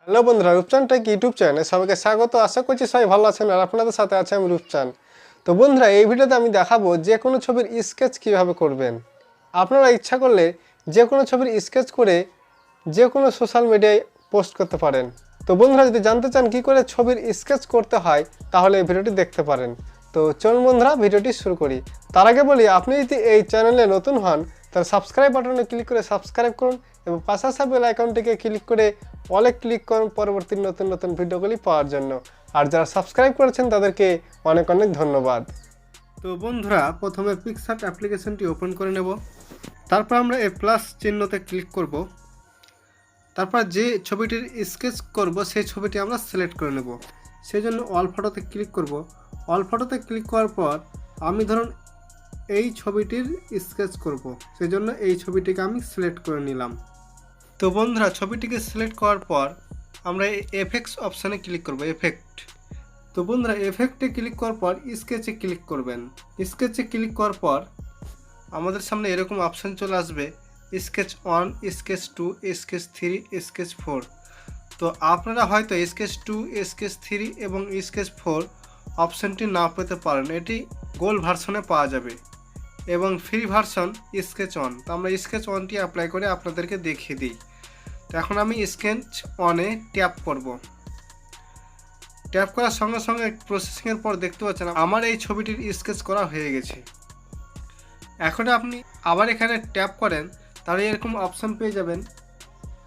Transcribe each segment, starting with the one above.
Hello বন্ধুরা, রূপচাঁদ take YouTube চ্যানেলে সবাইকে স্বাগত। আশা করছি সবাই ভালো আছেন আর আপনাদের সাথে আছে আমি রূপচাঁদ। তো বন্ধুরা, এই ভিডিওতে আমি দেখাবো যে কোনো ছবির স্কেচ কীভাবে করবেন। আপনারা ইচ্ছা করলে যে কোনো ছবির স্কেচ করে যে কোনো সোশ্যাল মিডিয়ায় পোস্ট করতে পারেন। তো বন্ধুরা, যদি জানতে চান কী করে ছবির স্কেচ করতে হয় তাহলে এই ভিডিওটি দেখতে পারেন। তো চলুন বন্ধুরা, ভিডিওটি শুরু করি। তার আগে বলি, আপনি যদি এই চ্যানেলে নতুন হন তাহলে সাবস্ক্রাইব বাটনে ক্লিক করে সাবস্ক্রাইব করুন এবং পাশাপাশি বেল আইকনটিকে ক্লিক করে অলে ক্লিক করুন পরবর্তী নতুন নতুন ভিডিওগুলি পাওয়ার জন্য। আর যারা সাবস্ক্রাইব করেছেন তাদেরকে অনেক অনেক ধন্যবাদ। তো বন্ধুরা, প্রথমে পিকসার্ট অ্যাপ্লিকেশনটি ওপেন করে নেব। তারপর আমরা এই প্লাস চিহ্নতে ক্লিক করব। তারপর যে ছবিটির স্কেচ করব সেই ছবিটি আমরা সিলেক্ট করে নেব। সেই জন্য অল ফটোতে ক্লিক করব। অল ফটোতে ক্লিক করার পর আমি ধরুন এই ছবিটির স্কেচ করব, সেই জন্য এই ছবিটিকে আমি সিলেক্ট করে নিলাম। তো বন্ধুরা, ছবিটিকে সিলেক্ট করার পর আমরা এই এফেক্টস অপশানে ক্লিক করব, এফেক্ট। তো বন্ধুরা, এফেক্টে ক্লিক করার পর স্কেচে ক্লিক করবেন। স্কেচে ক্লিক করার পর আমাদের সামনে এরকম অপশান চলে আসবে, স্কেচ 1, স্কেচ 2, স্কেচ 3, স্কেচ 4। তো আপনারা হয়তো স্কেচ 2, স্কেচ 3 এবং স্কেচ 4 অপশানটি না পেতে পারেন। এটি গোল্ড ভার্সনে পাওয়া যাবে এবং ফ্রি ভার্সন স্কেচ 1। তো আমরা স্কেচ 1টি অ্যাপ্লাই করে আপনাদেরকে দেখিয়ে দিই। তো এখন আমি স্কেচ 1-এ ট্যাপ করব। ট্যাপ করার সঙ্গে সঙ্গে প্রসেসিংয়ের পর দেখতে পাচ্ছেন আমার এই ছবিটির স্কেচ করা হয়ে গেছে। এখন আপনি আবার এখানে ট্যাপ করেন তাহলে এরকম অপশান পেয়ে যাবেন।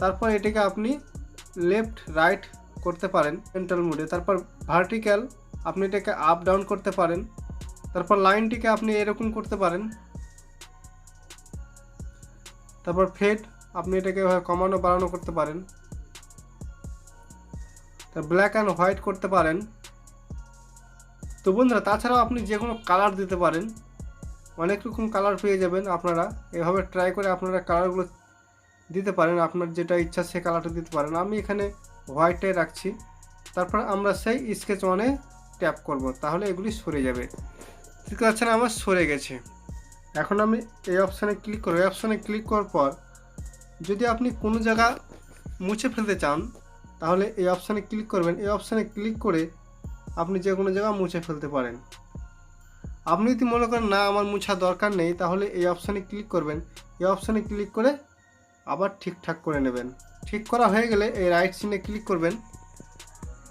তারপর এটিকে আপনি লেফট রাইট করতে পারেন পেন্টাল মোডে। তারপর ভার্টিক্যাল আপনি এটাকে আপ ডাউন করতে পারেন। তারপর লাইনটিকে আপনি এরকম করতে পারেন। তারপর ফেড আপনি এটাকে কমানো বাড়ানো করতে পারেন। তার ব্ল্যাক অ্যান্ড হোয়াইট করতে পারেন। তো বন্ধুরা, তাছাড়াও আপনি যে কোনো কালার দিতে পারেন। অনেক রকম কালার পেয়ে যাবেন। আপনারা এভাবে ট্রাই করে আপনারা কালারগুলো দিতে পারেন। আপনার যেটা ইচ্ছা সে কালারটা দিতে পারেন। আমি এখানে হোয়াইটটাই রাখছি। তারপর আমরা সেই স্কেচ 1-এ ট্যাপ করব, তাহলে এগুলি সরে যাবে। ঠিক আছে, আমার সরে গেছে। এখন আমি এই অপশানে ক্লিক করব। এই অপশানে ক্লিক করার পর যদি আপনি কোনো জায়গা মুছে ফেলতে চান তাহলে এই অপশানে ক্লিক করবেন। এই অপশানে ক্লিক করে আপনি যে কোনো জায়গা মুছে ফেলতে পারেন। আপনি যদি মনে করেন না আমার মুছা দরকার নেই তাহলে এই অপশানে ক্লিক করবেন। এই অপশানে ক্লিক করে আবার ঠিকঠাক করে নেবেন। ঠিক করা হয়ে গেলে এই রাইট চিহ্নে ক্লিক করবেন।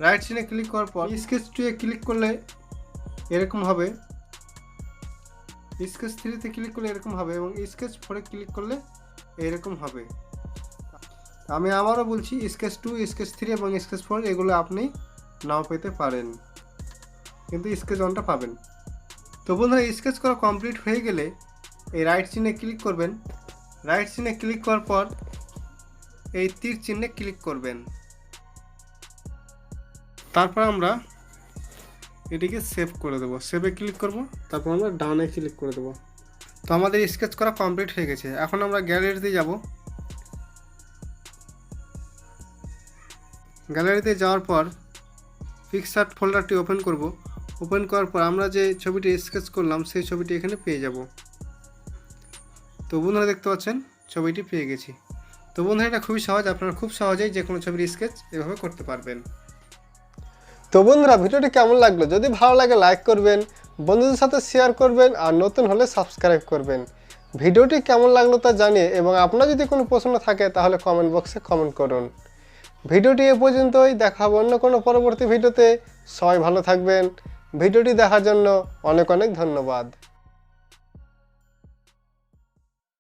রাইট চিহ্নে ক্লিক করার পর স্কেচ 2-এ ক্লিক করলে এরকম হবে, স্কেচ 3-তে ক্লিক করলে এরকম হবে এবং স্কেচ 4-এ ক্লিক করলে এরকম হবে। আমি আবারও বলছি, স্কেচ 2, স্কেচ 3 এবং স্কেচ 4 এগুলো আপনি নাও পেতে পারেন, কিন্তু স্কেচ 1টা পাবেন। তো বন্ধুরা, স্কেচ করা কমপ্লিট হয়ে গেলে এই রাইট চিহ্নে ক্লিক করবেন। রাইট চিহ্নে ক্লিক করার পর এই তীর চিহ্নে ক্লিক করবেন। তারপর আমরা এটিকে সেভ করে দেবো। সেভে ক্লিক করব, তারপর আমরা ডানে ক্লিক করে দেবো। তো আমাদের স্কেচ করা কমপ্লিট হয়ে গেছে। এখন আমরা গ্যালারিতে যাব। গ্যালারিতে যাওয়ার পর পিকচার ফোল্ডারটি ওপেন করব। ওপেন করার পর আমরা যে ছবিটি স্কেচ করলাম সেই ছবিটি এখানে পেয়ে যাব। তো বন্ধুরা, দেখতে পাচ্ছেন ছবিটি পেয়ে গেছি। তো বন্ধুরা, এটা খুবই সহজ। আপনারা খুব সহজেই যে কোনো ছবির স্কেচ এভাবে করতে পারবেন। তো বন্ধুরা, ভিডিওটি কেমন লাগলো? যদি ভালো লাগে লাইক করবেন, বন্ধুদের সাথে শেয়ার করবেন আর নতুন হলে সাবস্ক্রাইব করবেন। ভিডিওটি কেমন লাগলো তা জানিয়ে এবং আপনার যদি কোনো প্রশ্ন থাকে তাহলে কমেন্ট বক্সে কমেন্ট করুন। ভিডিওটি এ পর্যন্তই। দেখা হবে অন্য কোনো পরবর্তী ভিডিওতে। সবাই ভালো থাকবেন। ভিডিওটি দেখার জন্য অনেক অনেক ধন্যবাদ।